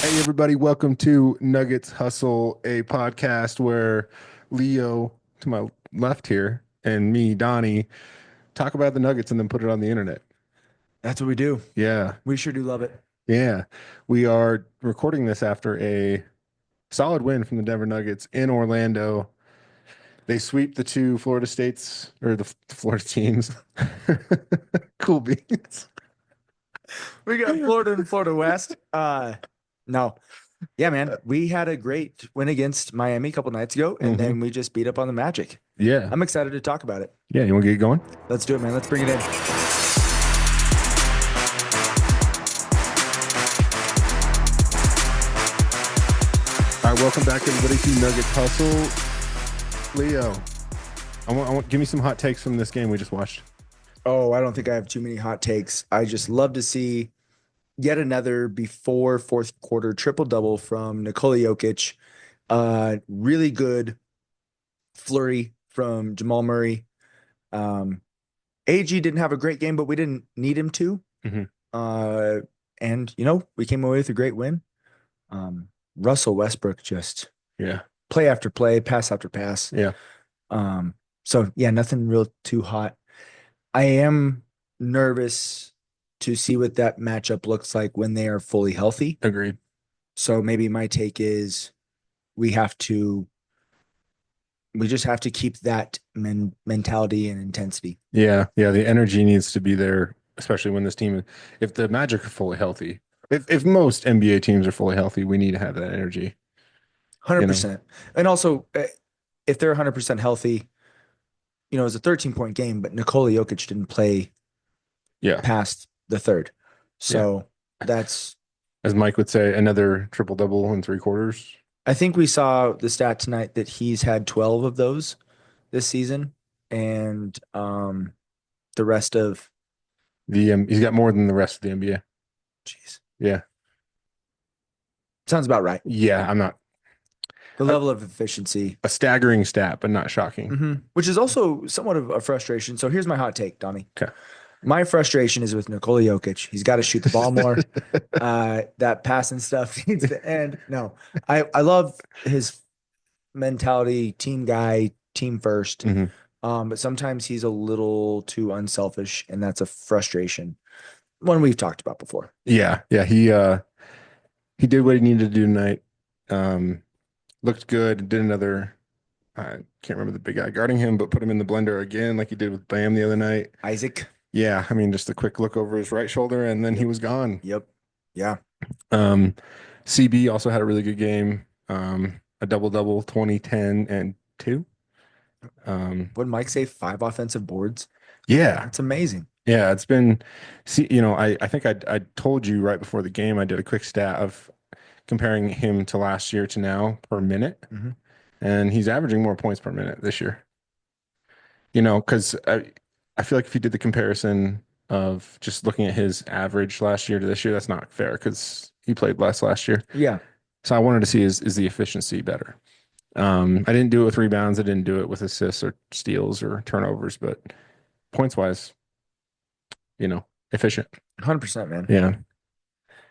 Hey, everybody, welcome to Nuggets Hustle, a podcast where Leo, to my left here, and me, Donnie, talk about the Nuggets and then put it on the internet. That's what we do. Yeah, We sure do love it. yeah. We are recording this after a solid win from the Denver Nuggets in Orlando. They sweep the two Florida states, or the Florida teams. Cool beans. We got Florida and Florida West. No. Yeah, man. We had a great win against Miami a couple nights ago, and hmm then we just beat up on the Magic. Yeah, I'm excited to talk about it. yeah. You want to get going? Let's do it, man. Let's bring it in. All right, welcome back, everybody, to Nuggets Hustle. Leo, give me some hot takes from this game we just watched. Oh, I don't think I have too many hot takes. I just love to see yet another before fourth quarter triple double from Nikola Jokic. Really good flurry from Jamal Murray. Um, AG didn't have a great game, but we didn't need him to. hmm Uh, and we came away with a great win. Russell Westbrook just Yeah, play after play, pass after pass. yeah, Um, so yeah, nothing real too hot. I am nervous to see what that matchup looks like when they are fully healthy. agreed. So maybe my take is we have to we just have to keep that mentality and intensity. Yeah, yeah. The energy needs to be there, especially when this team, if the Magic are fully healthy, if most NBA teams are fully healthy, we need to have that energy. You know? 100%. And also, if they're 100% healthy, it was a 13-point game, but Nikola Jokic didn't play Yeah, past the third. yeah. So that's, As Mike would say, another triple double in three quarters. I think we saw the stat tonight that he's had 12 of those this season. And the rest of, He's got more than the rest of the NBA. geez, Yeah, sounds about right. yeah. I'm not The a, level of efficiency, a staggering stat, but not shocking. which is also somewhat of a frustration. So here's my hot take, Donnie. Okay. My frustration is with Nikola Jokic. He's got to shoot the ball more. That passing stuff needs to end. No, I love his mentality, team guy, team first. hmm But sometimes he's a little too unselfish, and that's a frustration. One we've talked about before. Yeah, yeah. He did what he needed to do tonight. Um, Looked good. Did another. I can't remember the big guy guarding him, but put him in the blender again, like he did with Bam the other night. Isaac. Yeah, I mean, just a quick look over his right shoulder, and then he Yep. was gone. Yep. Yeah. Um, CB also had a really good game. A double double, 20, 10, and two. Would Mike say 5 offensive boards? Yeah, That's amazing. yeah. It's been. See, I think I told you right before the game. I did a quick stat of comparing him to last year to now per minute, Mhm. and he's averaging more points per minute this year. Because I feel like if you did the comparison of just looking at his average last year to this year, that's not fair because he played less last year. Yeah. So I wanted to see is the efficiency better. I didn't do it with rebounds. I didn't do it with assists or steals or turnovers, but points wise, efficient. 100%, man. Yeah.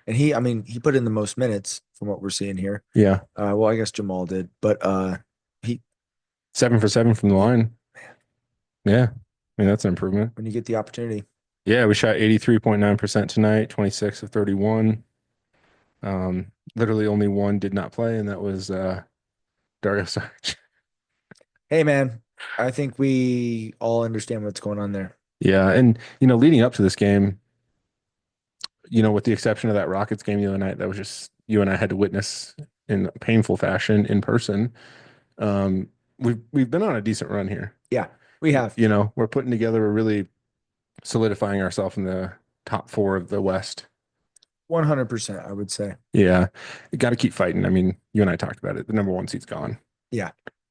And I mean, he put in the most minutes from what we're seeing here. Yeah. Well, I guess Jamal did, but he 7 for 7 from the line. Yeah. I mean, that's an improvement. when you get the opportunity. Yeah. We shot 83.9% tonight, 26 of 31. Literally only one did not play, and that was Dario Saric. Hey, man, I think we all understand what's going on there. Yeah. And, leading up to this game, with the exception of that Rockets game the other night, that was just you and I had to witness in painful fashion in person. We've been on a decent run here. Yeah, we have We're putting together, we're really solidifying ourselves in the top four of the West. 100%, I would say. Yeah, got to keep fighting. I mean, you and I talked about it. The number one seat's gone, Yeah,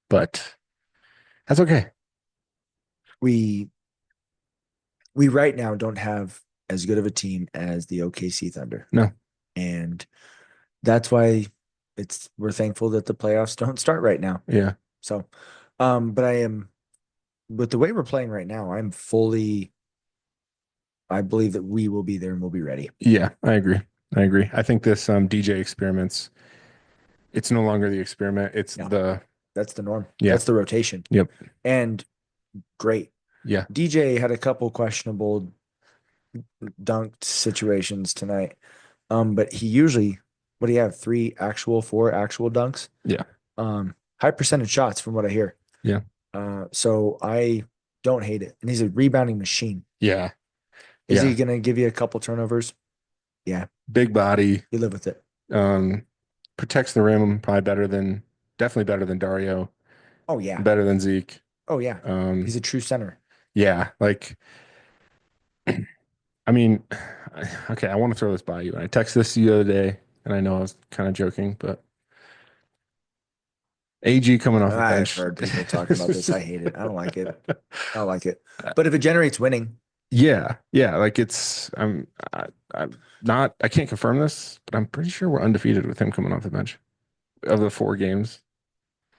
but that's okay. we we right now don't have as good of a team as the OKC Thunder, No, and that's why we're thankful that the playoffs don't start right now. yeah, So, but I am with the way we're playing right now, I believe that we will be there and we'll be ready. yeah, I agree. I agree. I think this DJ experiments, it's no longer the experiment. It's No, the that's the norm. yeah. That's the rotation. Yep. And great. Yeah. DJ had a couple questionable dunked situations tonight. But he usually, what do you have? Four actual dunks? Yeah. High percentage shots from what I hear. Yeah. So I don't hate it. And he's a rebounding machine. Yeah. Is Yeah. he gonna give you a couple turnovers? Yeah, Big body. you live with it. Um, Protects the rim probably definitely better than Dario, Oh yeah. better than Zeke. Oh yeah. Um, He's a true center. yeah, like I mean, okay, I want to throw this by you. And I texted this to you the other day, and I know I was kind of joking, but AG coming off the I've bench. heard people talking about this. I hate it. I don't like it. I don't like it. But if it generates winning, Yeah, yeah, like I'm not I can't confirm this, but I'm pretty sure we're undefeated with him coming off the bench of the 4 games.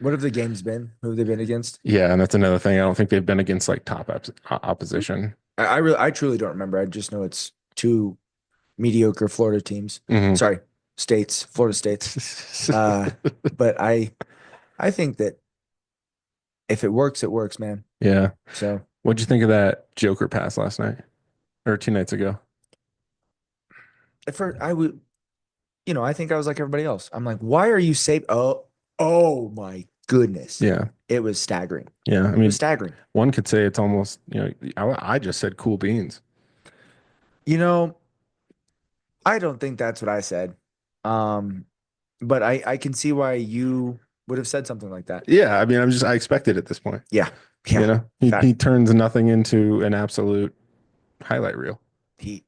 what have the games been? Who have they been against? Yeah, and that's another thing. I don't think they've been against like top opposition. I truly don't remember. I just know it's two mediocre Florida teams. Mhm. Sorry, states, Florida states. But I think that if it works, man. Yeah. So What'd you think of that Joker pass last night or 2 nights ago? at first I would, I think I was like everybody else. I'm like, why are you safe? Oh my goodness. Yeah. It was staggering. Yeah. I It mean, was staggering. one could say it's almost, I just said cool beans. You know, I don't think that's what I said. Um, but I can see why you would have said something like that. Yeah. I mean, I expected at this point. Yeah. You Yeah. know, Fact. he turns nothing into an absolute highlight reel. He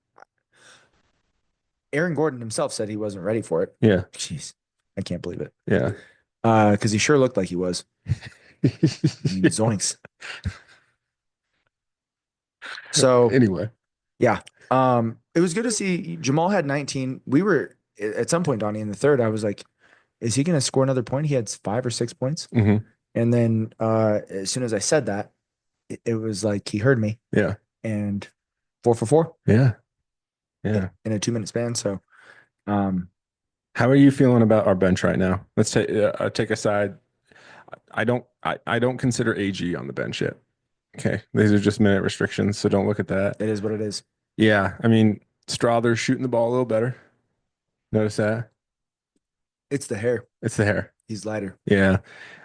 Aaron Gordon himself said he wasn't ready for it. Yeah. Jeez. I can't believe it. Yeah. Because he sure looked like he was. Zoinks. So Anyway. yeah. It was good to see Jamal had 19. We were at some point, Donnie, in the third. I was like, is he gonna score another point? He had 5 or 6 points. Hmm. And then as soon as I said that, it was like he heard me Yeah. and 4 for 4 Yeah. Yeah. in a 2 minute span. So um How are you feeling about our bench right now? Let's take aside. I don't consider AG on the bench yet. Okay. These are just minute restrictions, so don't look at that. it is what it is. Yeah. I mean, Strother's shooting the ball a little better. Notice that? It's the hair. It's the hair. He's lighter. Yeah.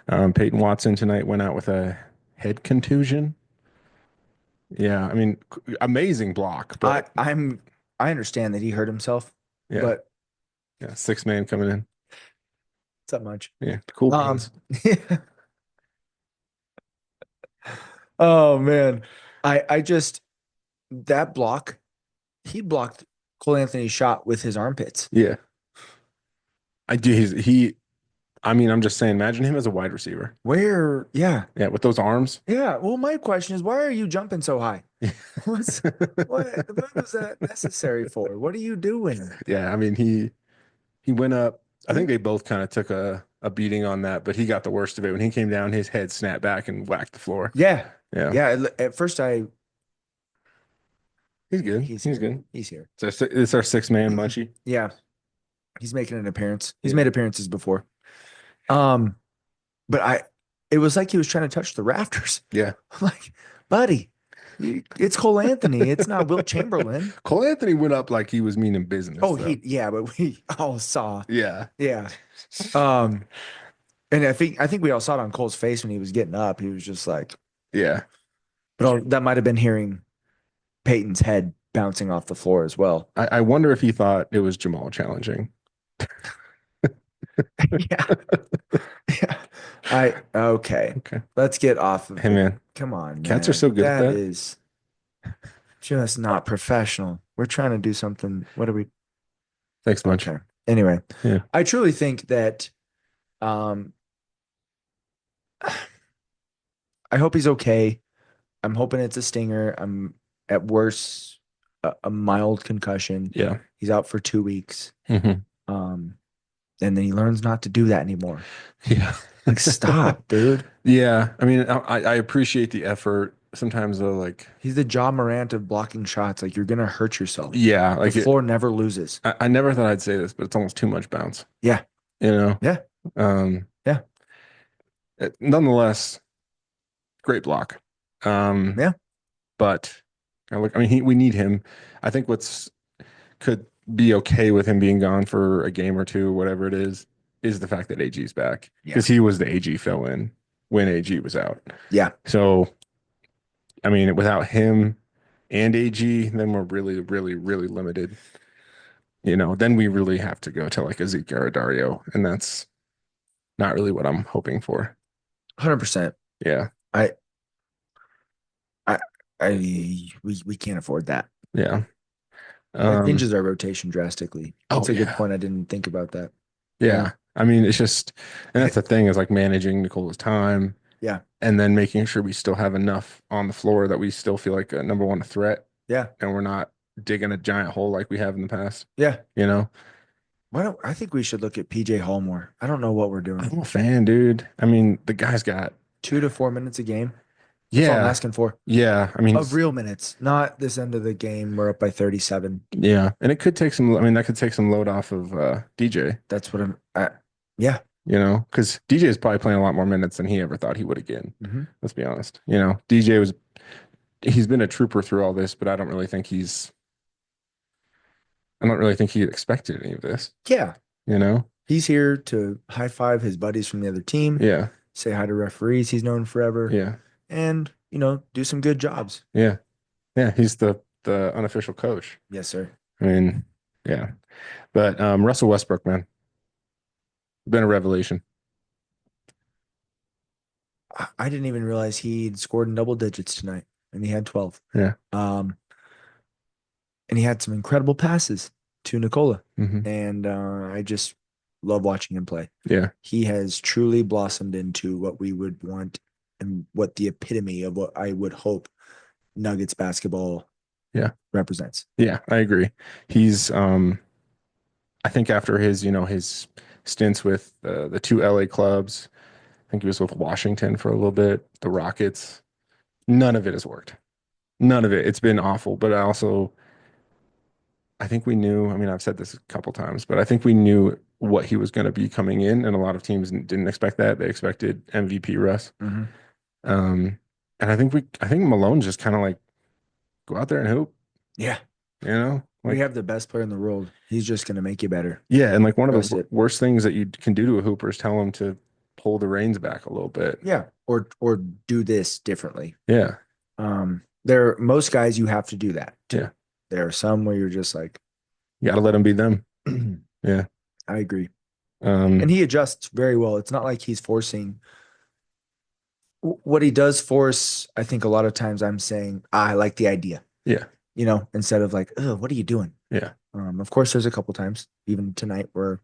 Peyton Watson tonight went out with a head contusion. Yeah. I mean, amazing block, but I understand that he hurt himself, yeah. but Yeah. 6 man coming in. it's not much. Yeah. Cool beans. Oh man. I just that block, he blocked Cole Anthony's shot with his armpits. Yeah. I do. I mean, I'm just saying, imagine him as a wide receiver. Where, yeah. Yeah. With those arms. Yeah. Well, my question is, why are you jumping so high? What was that necessary for? What are you doing? Yeah. I mean, he went up. I think they both kind of took a beating on that, but he got the worst of it. When he came down, his head snapped back and whacked the floor. Yeah. Yeah. Yeah. At first He's good. he's He's here. good. He's here. So it's our 6 man munchie. Yeah. He's making an appearance. He's Yeah. made appearances before. But it was like he was trying to touch the rafters. Yeah. I'm like, buddy, it's Cole Anthony. It's not Will Chamberlain. Cole Anthony went up like he was meaning business. Oh, though. yeah, but we all saw. Yeah. Yeah. And I think we all saw it on Cole's face when he was getting up. He was just like, Yeah. but that might have been hearing Peyton's head bouncing off the floor as well. I wonder if he thought it was Jamal challenging. Yeah. Yeah. Okay. Okay. Let's get off of Hey it. man, Come on, cats man. are so good at That that. is just not professional. We're trying to do something. What are we? Thanks a bunch. Okay. Anyway, Yeah. I truly think that I hope he's okay. I'm hoping it's a stinger. I'm at worst a mild concussion. Yeah. He's out for 2 weeks. Hmm. And then he learns not to do that anymore. Yeah. Like, stop, dude. Yeah. I mean, I appreciate the effort. sometimes though, like, He's the Ja Morant of blocking shots. Like you're gonna hurt yourself. yeah, The like floor never loses. I never thought I'd say this, but it's almost too much bounce, Yeah. you know? Yeah. Um, Yeah. Nonetheless, great block. Um, Yeah. but I mean, we need him. I think what's could be okay with him being gone for a game or two, whatever it is the fact that AG's back Yeah. because he was the AG fill in when AG was out. Yeah. So, I mean, without him and AG, then we're really, really, really limited. Then we really have to go to like a Zeke or a Dario, and that's not really what I'm hoping for. 100%. Yeah, I I we can't afford that. yeah. That Um, changes our rotation drastically. oh That's a good yeah, point. I didn't think about that. Yeah. yeah. I mean, it's just, and that's the thing is like managing Nicola's time Yeah. and then making sure we still have enough on the floor that we still feel like a number one threat Yeah. and we're not digging a giant hole like we have in the past, Yeah. you know? Why don't I think we should look at PJ Hall more? I don't know what we're doing. I'm a fan, dude. I mean, the guy's got, 2 to 4 minutes a game. That's all I'm yeah, asking for. yeah. I mean, Of real minutes, not this end of the game. We're up by 37. yeah. And it could take some, I mean, that could take some load off of DJ, That's what yeah. because DJ is probably playing a lot more minutes than he ever thought he would again. Hmm. Let's be honest. DJ he's been a trooper through all this, but I don't really think he expected any of this, Yeah. you know? He's here to high five his buddies from the other team, Yeah, say hi to referees he's known forever, yeah, and, do some good jobs. yeah, yeah. He's the unofficial coach. Yes, sir. I mean, yeah. But Russell Westbrook, man, been a revelation. I didn't even realize he'd scored in double digits tonight, and he had 12. Yeah. And he had some incredible passes to Nikola, Hmm. and I just love watching him play. Yeah. He has truly blossomed into what we would want and what the epitome of what I would hope Nuggets basketball Yeah. represents. Yeah, I agree. He's I think after his stints with the two LA clubs, I think he was with Washington for a little bit, the Rockets. None of it has worked. None of it. It's been awful. But I think we knew, I mean, I've said this a couple times, but I think we knew what he was going to be coming in, and a lot of teams didn't expect that. They expected MVP Russ. Mm-hmm. And I think Malone just kind of like go out there and hoop, Yeah. like We have the best player in the world. He's just going to make you better. yeah, and like one of Trust the it. worst things that you can do to a hooper is tell him to pull the reins back a little bit. Yeah. Or do this differently. Yeah, Most guys you have to do that to. yeah, There are some where you're just like, you got to let them be them. Yeah, I agree. um, And he adjusts very well. It's not like he's forcing what he does force. I think a lot of times I'm saying, I like the idea, yeah, instead of like, oh, what are you doing? yeah, Of course, there's a couple times, even tonight, where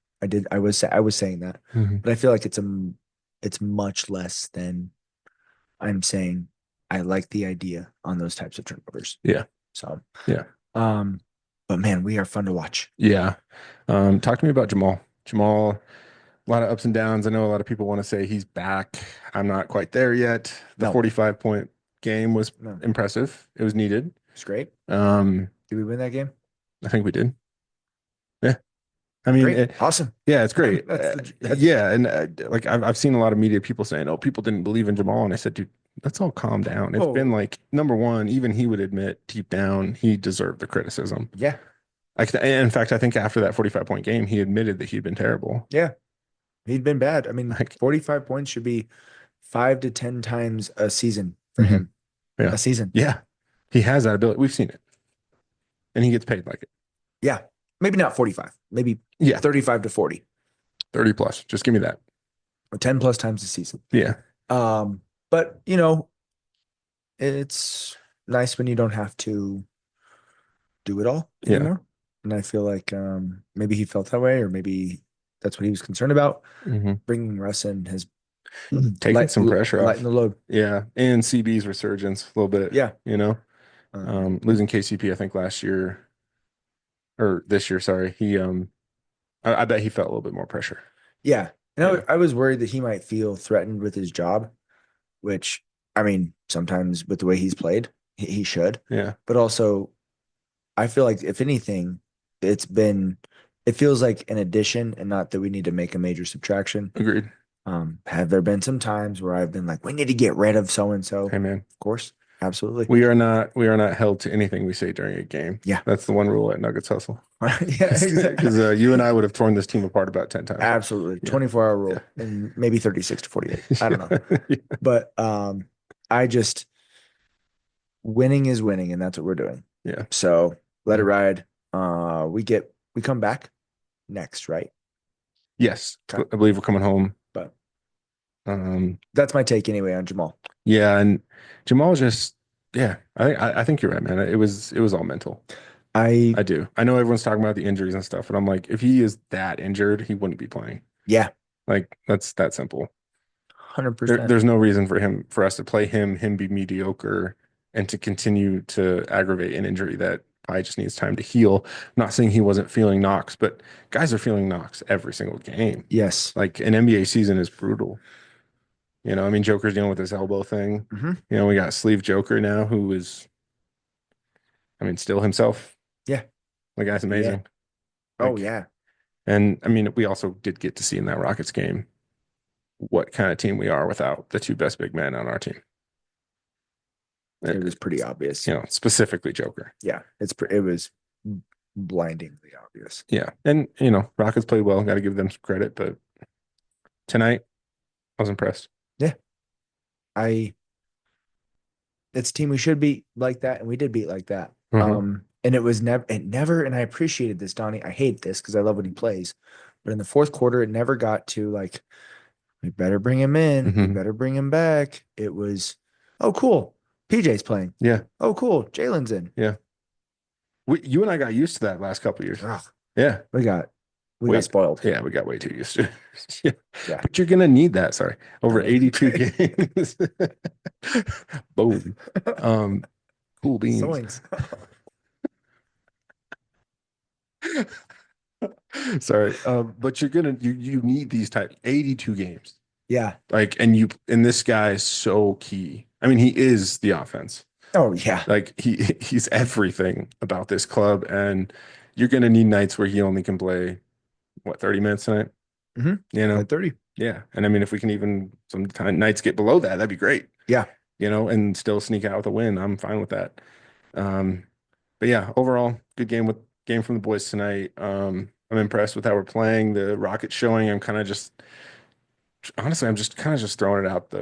I was saying that, mhm, but I feel like it's much less than I'm saying I like the idea on those types of turnovers. yeah, So, yeah, but man, we are fun to watch. yeah. Talk to me about Jamal. Jamal, a lot of ups and downs. I know a lot of people want to say he's back. I'm not quite there yet. The No, 45-point game was no, impressive. It was needed. it's great. Um, Did we win that game? I think we did. Yeah. I mean, Great, awesome. yeah, it's great. That's Yeah, and like I've seen a lot of media people saying, "Oh, people didn't believe in Jamal," and I said, "Dude, let's all calm down." It's been oh like number one. Even he would admit deep down he deserved the criticism. yeah, In fact, I think after that 45-point game, he admitted that he'd been terrible. yeah. He'd been bad. I mean, Like, 45 points should be 5 to 10 times a season for mhm, him. yeah, A season. yeah, he has that ability. We've seen it, and he gets paid like it. Yeah. Maybe not 45, maybe Yeah, 35 to 40, 30 plus. Just give me that. or 10 plus times a season. Yeah, But it's nice when you don't have to do it all yeah, anymore. And I feel like maybe he felt that way, or maybe that's what he was concerned about. hmm. Bringing Russ in has Taking some pressure off. lighten the load. Yeah, and CB's resurgence a little bit. Yeah. Losing KCP, I think last year or this year, sorry. I bet he felt a little bit more pressure. Yeah. And Yeah. I was worried that he might feel threatened with his job, which I mean, sometimes with the way he's played, he should. Yeah, But also, I feel like if anything, it feels like an addition and not that we need to make a major subtraction. agreed. Have there been some times where I've been like, we need to get rid of so and so? Hey man, Of course, absolutely. we are not held to anything we say during a game. Yeah. That's the one rule at Nuggets Hustle. Yeah, exactly. Because you and I would have torn this team apart about 10 times. Absolutely. Yeah. 24-hour Yeah. rule and maybe 36 to 48. I don't know. Yeah. But I just winning is winning, and that's what we're doing. Yeah. So let it ride. We come back next, right? Yes. Okay. I believe we're coming home. But Um, that's my take anyway on Jamal. yeah, and Jamal just yeah, I think you're right, man. It was all mental. I I do. I know everyone's talking about the injuries and stuff, but I'm like, if he is that injured, he wouldn't be playing. Yeah, Like that's that simple. 100%. There's no reason for us to play him be mediocre, and to continue to aggravate an injury that probably just needs time to heal. I'm not saying he wasn't feeling knocks, but guys are feeling knocks every single game. Yes. Like an NBA season is brutal. I mean, Joker's dealing with this elbow thing. Hmm. We got Sleeve Joker now, who is, I mean, still himself. Yeah. The guy's amazing. Oh Like, yeah. and I mean, we also did get to see in that Rockets game what kind of team we are without the two best big men on our team. It was pretty obvious. Specifically Joker. Yeah, it was blindingly obvious. Yeah. And, Rockets played well. Got to give them some credit. But tonight, I was impressed. Yeah. It's a team we should beat like that, and we did beat like that. Mhm. And and I appreciated this, Donnie. I hate this because I love when he plays. But in the fourth quarter, it never got to like, we better bring him in. We Mhm. better bring him back. It was, oh, cool. PJ's playing. Yeah. Oh, cool. Jalen's in. Yeah. You and I got used to that last couple of years. Ugh, Yeah. we got Wait. spoiled. Yeah, we got way too used to it. Yeah. Yeah. But you're gonna need that. Sorry. Over Yeah. 82 games. Boom. Cool beans. Soings. Sorry. But you need these type 82 games. Yeah. Like, and this guy is so key. I mean, he is the offense. Oh yeah. Like he's everything about this club, and you're gonna need nights where he only can play 30 minutes tonight. Mm-hmm. At 30. Yeah. And I mean, if we can even some nights get below that, that'd be great. Yeah. And still sneak out with a win. I'm fine with that. But yeah, overall, good game from the boys tonight. I'm impressed with how we're playing. The Rockets showing. I'm kind of just honestly, I'm just kind of just throwing it out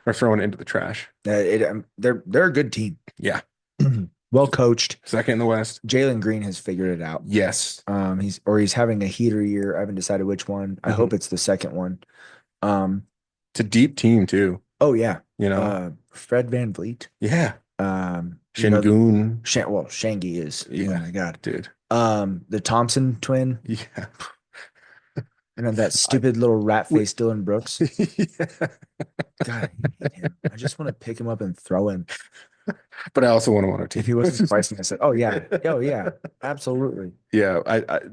or throwing it into the trash. They're a good team. Yeah. Well coached. Second in the West. Jalen Green has figured it out. Yes. He's having a heater year. I haven't decided which one. I hope it's the second one. It's a deep team too. Oh yeah. Fred VanVleet. Yeah. Shangoon. Shangy is. Yeah. Oh my God. Dude. The Thompson twin. Yeah. And then that stupid little rat face Dylan Brooks. Yeah. God, I hate him. I just want to pick him up and throw him. But I also want him on our team. If he wasn't pricing, I said, "Oh yeah, absolutely." Yeah,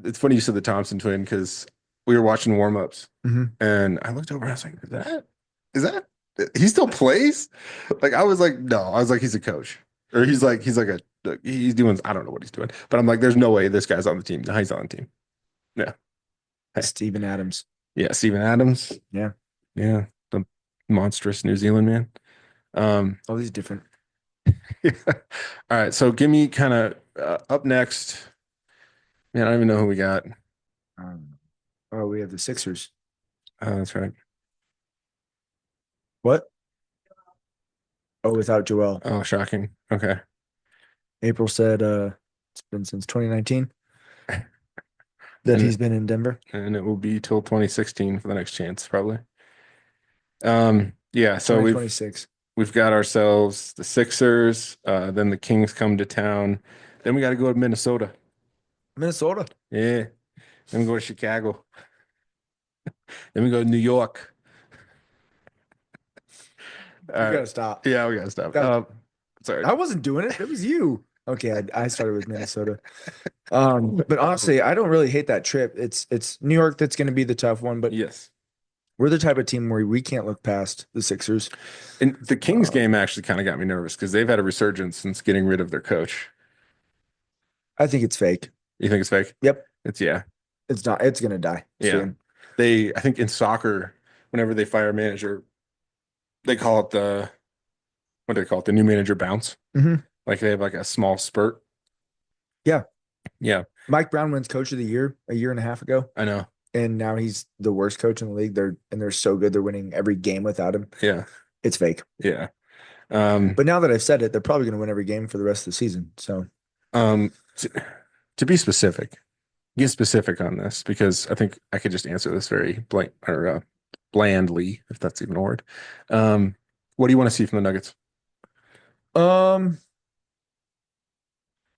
it's funny you said the Thompson twin because we were watching warm-ups and I looked over and I was like, is that he still plays? Like I was like, no, I was like, he's a coach. Or he's doing, I don't know what he's doing. But I'm like, there's no way this guy's on the team. No, he's on the team. Yeah. Hey. Steven Adams. Yeah, Steven Adams. Yeah. Yeah. The monstrous New Zealand man. All these different. Yeah. All right. So give me kind of up next. Man, I don't even know who we got. We have the Sixers. That's right. What? Oh, without Joel. Oh, shocking. Okay. April said it's been since 2019 that he's been in Denver. And it will be till 2016 for the next chance, probably. Yeah, so 2026. we've got ourselves the Sixers, then the Kings come to town. Then we got to go to Minnesota. Minnesota. Yeah. Then we go to Chicago. Then we go to New York. We gotta stop. Yeah, we gotta stop. Sorry. I wasn't doing it. It was you. Okay, I started with Minnesota. But honestly, I don't really hate that trip. It's New York that's going to be the tough one, but Yes. We're the type of team where we can't look past the Sixers. And the Kings Um, game actually kind of got me nervous because they've had a resurgence since getting rid of their coach. I think it's fake. You think it's fake? Yep. It's yeah, It's not. It's gonna die yeah. soon. I think in soccer, whenever they fire a manager, they call it what do they call it? The new manager bounce. Hmm. Like they have like a small spurt. Yeah. Yeah, Mike Brown wins Coach of the Year a year and a half ago, I know. and now he's the worst coach in the league. They're so good. They're winning every game without him. Yeah, It's fake. yeah. Um, But now that I've said it, they're probably gonna win every game for the rest of the season. So um, to, to be specific, get specific on this because I think I could just answer this very blandly, if that's even a word. What do you want to see from the Nuggets? um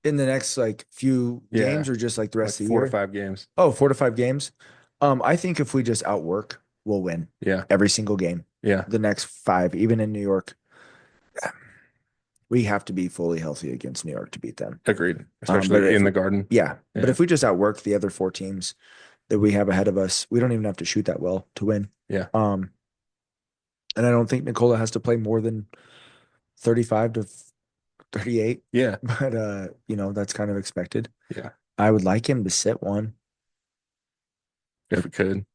in the next like few Yeah, games or just like the like rest of the four to year. five games. Oh, 4 to 5 games. I think if we just outwork, we'll win Yeah, every single game. yeah, The next five, even in New York, we have to be fully healthy against New York to beat them. agreed. But Especially if in the Garden. yeah, but Yeah, if we just outwork the other four teams that we have ahead of us, we don't even have to shoot that well to win. yeah, Um, and I don't think Nikola has to play more than 35 to 38, yeah, but that's kind of expected. yeah. I would like him to sit one, If we could.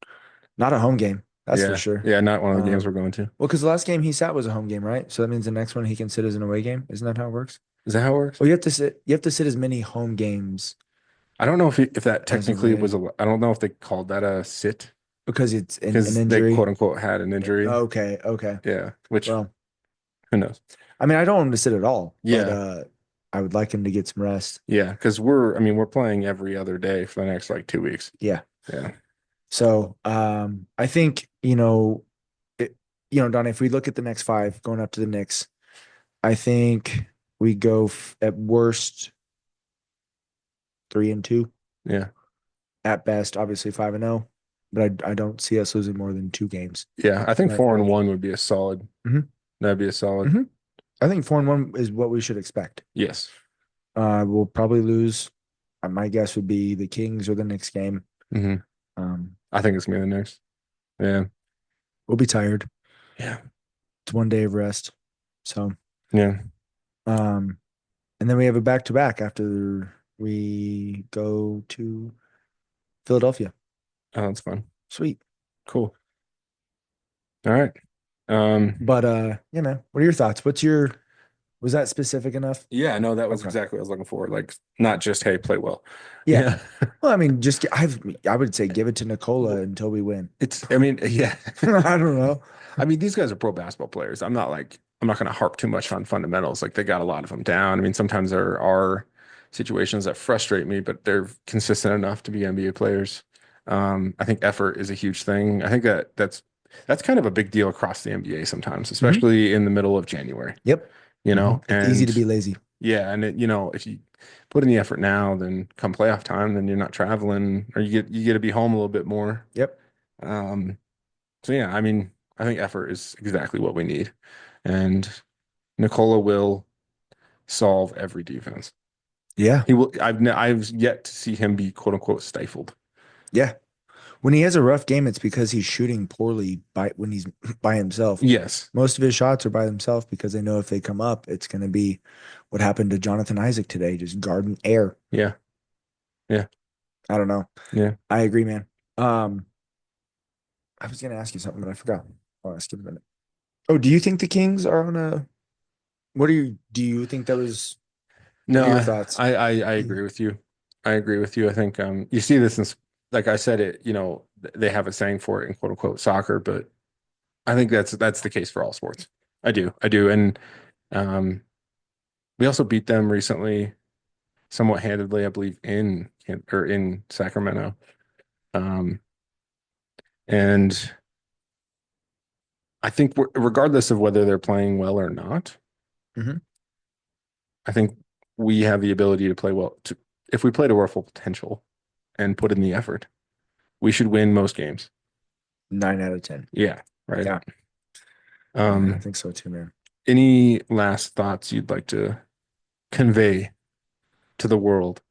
not a home game, that's for Yeah, sure. yeah. Not one of the games Um, we're going to. well, because the last game he sat was a home game, right? So that means the next one he can sit as an away game. Isn't that how it works? Is that how it works? Well, you have to sit as many home games I don't know if that as technically was away a. I don't know if they called that a sit because it's an because they injury. quote unquote had an injury. Okay, okay. Yeah, which Well, who knows? I mean, I don't want him to sit at all, but Yeah, I would like him to get some rest. yeah. Because I mean, we're playing every other day for the next like 2 weeks. Yeah. Yeah, So, I think, Donnie, if we look at the next five going up to the Knicks, I think we go at worst 3-2, yeah, at best, obviously 5-0, but I don't see us losing more than 2 games. yeah. I think Right. 4-1 would be a solid. Mhm. That'd be a solid. Mhm. I think 4-1 is what we should expect. Yes. We'll probably lose. My guess would be the Kings or the Knicks game. Hmm. Um, I think it's gonna be the Knicks. Yeah, we'll be tired. yeah, It's one day of rest. So, yeah. um, and then we have a back to back after we go to Philadelphia. Oh, that's fun. Sweet. Cool. All right. But yeah, man, what are your thoughts? Was that specific enough? Yeah, no, that was Okay. exactly what I was looking for. Like, not just hey, play well. Yeah. Yeah. Well, I mean, I would say give it to Nikola until we win. I mean, yeah. I don't know. I mean, these guys are pro basketball players. I'm not going to harp too much on fundamentals. Like, they got a lot of them down. I mean, sometimes there are situations that frustrate me, but they're consistent enough to be NBA players. I think effort is a huge thing. I think that's kind of a big deal across the NBA sometimes, Mhm. especially in the middle of January, Yep. It's easy to and be lazy. yeah, and if you put in the effort now, then come playoff time, then you're not traveling, or you get to be home a little bit more. Yep. Um, so yeah, I mean, I think effort is exactly what we need, and Nikola will solve every defense. Yeah. He will. I've yet to see him be quote unquote stifled. Yeah. When he has a rough game, it's because he's shooting poorly when he's by himself. Yes. Most of his shots are by themselves because they know if they come up, it's going to be what happened to Jonathan Isaac today, just guarding air. Yeah. Yeah. I don't know. Yeah. I agree, man. Um, I was going to ask you something, but I forgot. I'll ask you in a minute. Oh, do you think the Kings are on a? Do you think that was? What No, are your thoughts? I agree with you. I agree with you. I think you see this in like I said it. They have a saying for it in quote unquote soccer, but I think that's the case for all sports. I do, and um, we also beat them recently, somewhat handedly, I believe, in Sacramento. Um, and I think regardless of whether they're playing well or not, Hmm. I think we have the ability to play well. If we play to our full potential and put in the effort, we should win most games. 9 out of 10. Yeah, right. Yeah, I Um, think so too, man. any last thoughts you'd like to convey to the world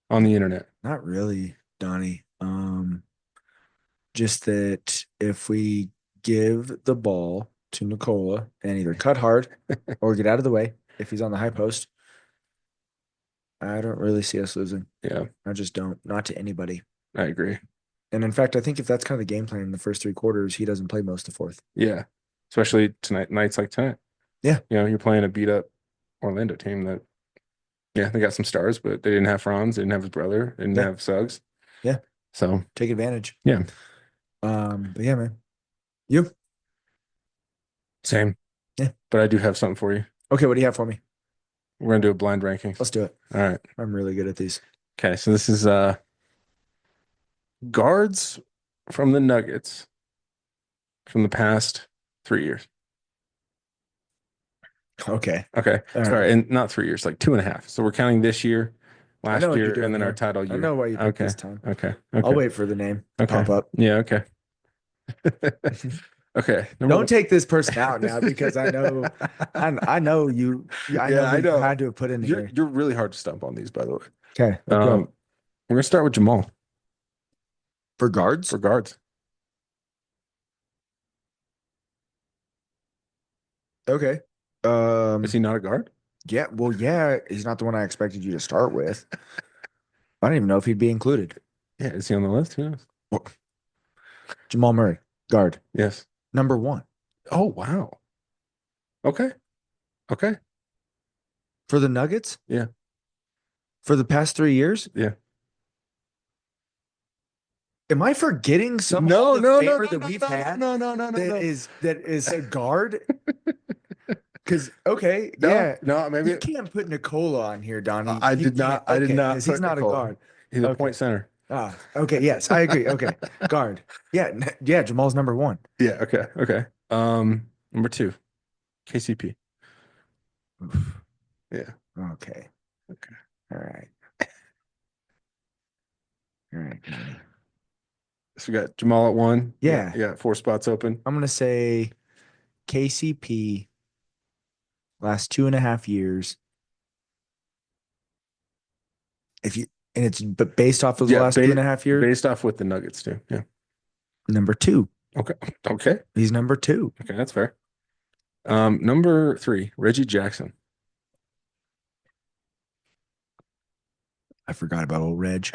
on the internet? Not really, Donnie. just that if we give the ball to Nikola and either cut hard or get out of the way if he's on the high post, I don't really see us losing. Yeah, I just don't. Not to anybody. I agree. And in fact, I think if that's kind of the game plan in the first three quarters, he doesn't play most of fourth. Yeah, especially tonight, nights like tonight. Yeah. You're playing a beat up Orlando team that, yeah, they got some stars, but they didn't have Franz, they didn't have his brother, they didn't Yeah. have Suggs. Yeah. So Take advantage. yeah, But yeah, man. You? same. Yeah. But I do have something for you. Okay, what do you have for me? We're gonna do a blind rankings. Let's do it. All right. I'm really good at these. Okay, so this is guards from the Nuggets from the past 3 years. Okay. Okay. All Sorry, right. and not 3 years, like 2.5. So we're counting this year, I last know what year, you're doing and then our here. title I year. know why you picked Okay. this time. Okay. I'll Okay. wait for the name to Okay. pop up. Yeah, okay. Okay. Don't take this person out now because I know you. I know Yeah, who I you know. had to have put in here. You're really hard to stump on these, by the way. Okay, let's go. We're gonna start with Jamal For guards? for guards. Okay. Is he not a guard? Yeah, well, yeah, he's not the one I expected you to start with. I don't even know if he'd be included. Yeah, is he on the list? Who knows? Jamal Murray, guard, Yes. number one. Oh, wow. Okay. Okay. For the Nuggets? Yeah. For the past 3 years? Yeah. Am I forgetting some No, Hall of no, no, Famer no, that no, we've no, had no, no, no, no, that no. is a guard? Because No, yeah, no, maybe you can't put Nikola on here, Donnie. I You did not. can't. I did Okay, not. because he's put not a Nikola. guard. He's a Okay. point center. Okay, yes, I agree. Okay, guard. Yeah, yeah, Jamal's number one. Yeah. Okay. Okay. Number two, KCP. Oof. Yeah. Okay. Okay. All right. All right, Donnie. So we got Jamal at one. Yeah. Yeah. 4 spots open. I'm gonna say KCP last 2.5 years. If you and it's but based off of the Yeah. last 2.5 years, Based off with the Nuggets too. Yeah. number two. Okay. Okay. He's number two. Okay. That's fair. Number three, Reggie Jackson. I forgot about old Reg.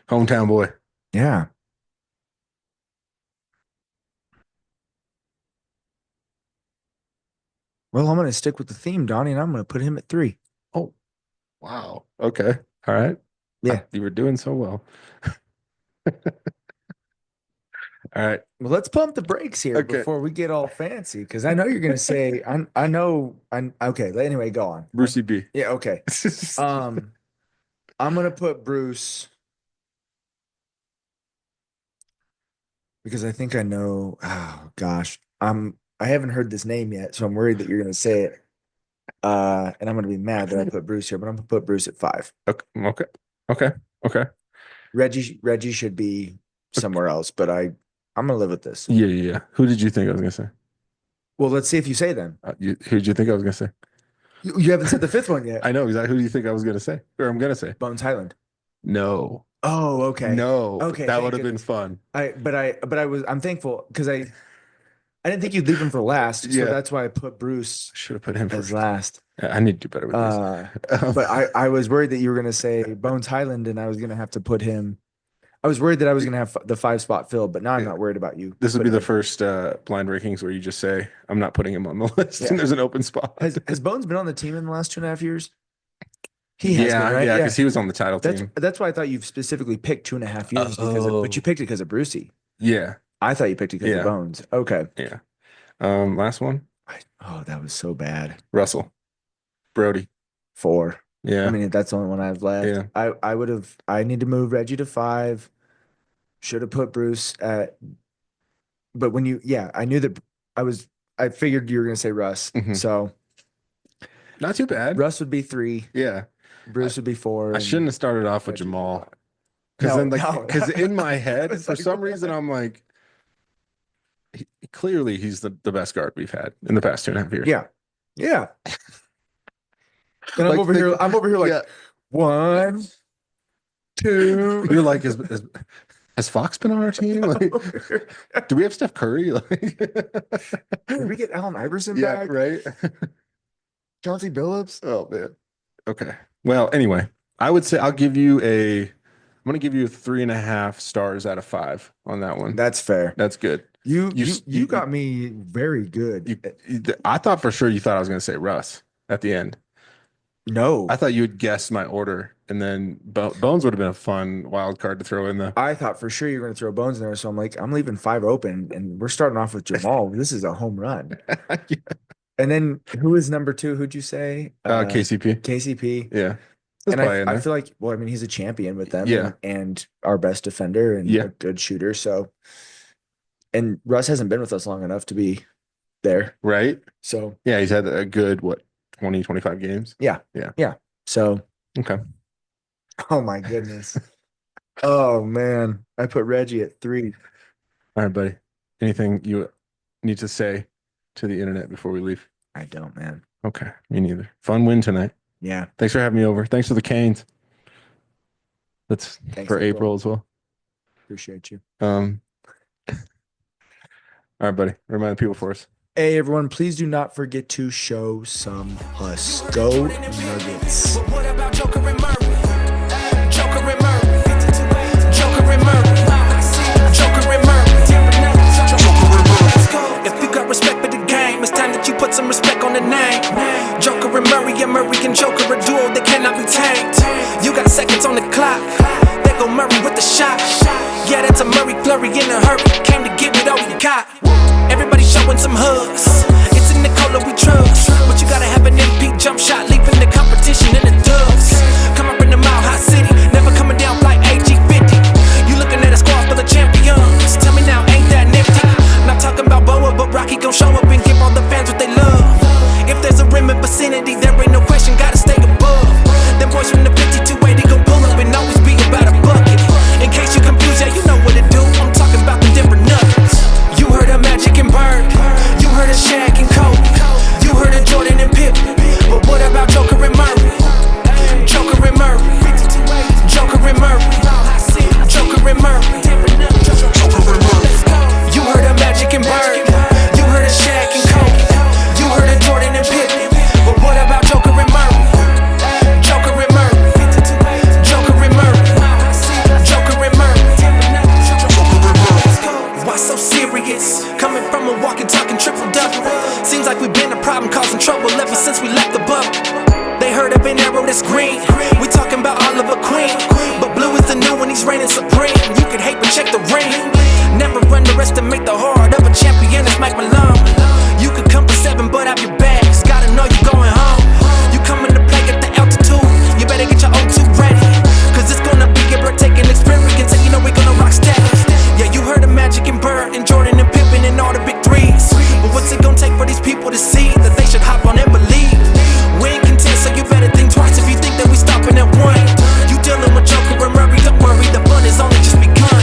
Hometown boy. Yeah. Well, I'm gonna stick with the theme, Donnie, and I'm gonna put him at three. Oh, wow. Okay. All right. Yeah. You were doing so well. All right. Well, let's pump the brakes here Okay. before we get all fancy, because I know you're gonna say I know okay. Anyway, go on. Brucey B. Yeah, okay. I'm gonna put Bruce because I think I know. Oh gosh, I haven't heard this name yet, so I'm worried that you're gonna say it. And I'm gonna be mad that I put Bruce here, but I'm gonna put Bruce at 5. Okay. Okay. Okay. Okay. Reggie should be somewhere else, but I'm gonna live with this. Yeah. Yeah. Yeah. Who did you think I was gonna say? Well, let's see if you say them. Who did you think I was gonna say? You haven't said the fifth one yet. I know exactly. Who do you think I was gonna say? Or I'm gonna say? Bones Highland. No. Oh, okay. No. Okay, That thank would have been goodness. fun. I'm thankful because I didn't think you'd leave him for last, so Yeah. that's why I put Bruce Should have put him as first. last. I need to do better with this. But I was worried that you were gonna say Bones Highland, and I was gonna have to put him. I was worried that I was gonna have the 5 spot filled, but now I'm Yeah. not worried about you. This would be putting the him. first blind rankings where you just say, I'm not putting him on the list, Yeah. and there's an open spot. Has Bones been on the team in the last 2.5 years? He has Yeah, been, right? yeah, because he was on the title That's team. that's why I thought you specifically picked 2.5 years but you picked it because of Brucey. Yeah, I thought you picked it because Yeah. of Bones. Okay. yeah. Last one, That was so bad. Russell Brody. 4. Yeah, I mean, that's the only one I've left. Yeah. I need to move Reggie to 5. Should have put Bruce at, but I knew that I figured you were going to say Russ. Mhm. So not too bad. Russ would be 3. Yeah, Bruce would be 4. I and shouldn't have started off with Reggie would be Jamal 5. because No, then because in my I head was for like, some what? reason I'm like, clearly he's the best guard we've had in the past 2.5 years. Yeah. Yeah. And Like, I'm over here like yeah. 1, 2. You're like Has Fox been on our team? Like, do we have Steph Curry? Like, Did we get Allen Iverson yeah, back? right. Chauncey Billups? Oh man. Okay. Well, anyway, I would say I'm gonna give you 3.5 stars out of 5 on that one. That's fair. That's good. You got me very good. I thought for sure you thought I was gonna say Russ at the end. No, I thought you would guess my order, and then Bones would have been a fun wild card to throw in there. I thought for sure you were going to throw Bones in there. So I'm like, I'm leaving 5 open, and we're starting off with Jamal. This is a home run. Yeah. And then who is number 2? Who'd you say? KCP. KCP. Yeah. And I feel like, well, I mean, he's a champion with them, Yeah. and our best defender and Yeah. a good shooter. So, and Russ hasn't been with us long enough to be there. Right. So, Yeah, he's had a good 20, 25 games. yeah. Yeah. Yeah. So, Okay. oh my goodness. Oh man. I put Reggie at 3. All right, buddy. Anything you need to say to the internet before we leave? I don't, man. Okay. Me neither. Fun win tonight. Yeah. Thanks for having me over. Thanks for the canes. That's Thanks, for April. April as well. Appreciate you. All right, buddy. Remind people for us. Hey everyone, please do not forget to show some hus. Go Nuggets. But what about Joker and Murray? Joker and Murray. Joker and Murray. Joker and Murray. If you got respect for the game, it's time that you put some respect on the name. Joker and Murray and Joker a duo that cannot be tamed. You got seconds on the clock. There go Murray with the shot. Yeah, that's a Murray flurry in a hurry. Came to give it all you got. Everybody showing some hugs. It's a Nikola we trust, but you gotta have an MP jump shot, leaving the competition in the dust. Come up in the Mile High City, never coming down like AG50. You looking at a squad full of champions. Tell me now, ain't that nifty? Not talking about Boa, but Rocky gon' show up and give all the fans what they love. If there's a rim in vicinity, there ain't no question, gotta stay above. Them boys from the 5280 gon' pull up and always be about a bucket. In case you confused, yeah, you know what to do. I'm talking about the different nuggets. You heard of Magic and Bird, you heard of Shaq and Kobe, you heard of Jordan and Pippen, but what about Joker and Murray? Joker and Murray, Joker and Murray, Joker and Murray. You heard of Magic and Bird, you heard of Shaq and Kobe, you heard of Jordan and Pippen, but what about Joker and Murray? Joker and Murray, Joker and Murray, Joker and Murray. Why so serious? Coming from a walking, talking triple-double. Seems like we've been a problem, causing trouble ever since we left the bubble. They heard of an arrow that's green. We talking about Oliver Queen, but blue is the new one, he's reigning supreme. You can hate, but check the ring. Never underestimate the heart of a champion, it's Mike Malone. You could come for 7, but have your bags. Gotta know you going home. You coming to play at the altitude, you better get your O2 ready, cause it's gonna be a breathtaking experience, and you know we're gonna rock steady. Yeah, you heard of Magic and Bird and Jordan and Pippen and all the big threes, but what's it gonna take for these people to see that they should hop on and believe? We ain't content, so you better think twice if you think that we stopping at one. You dealing with Joker and Murray, don't worry, the fun is only just begun.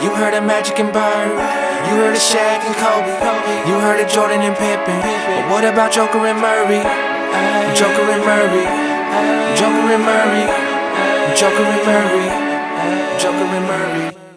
You heard of Magic and Bird, you heard of Shaq and Kobe, you heard of Jordan and Pippen, but what about Joker and Murray? Joker and Murray, Joker and Murray, Joker and Murray, Joker and Murray.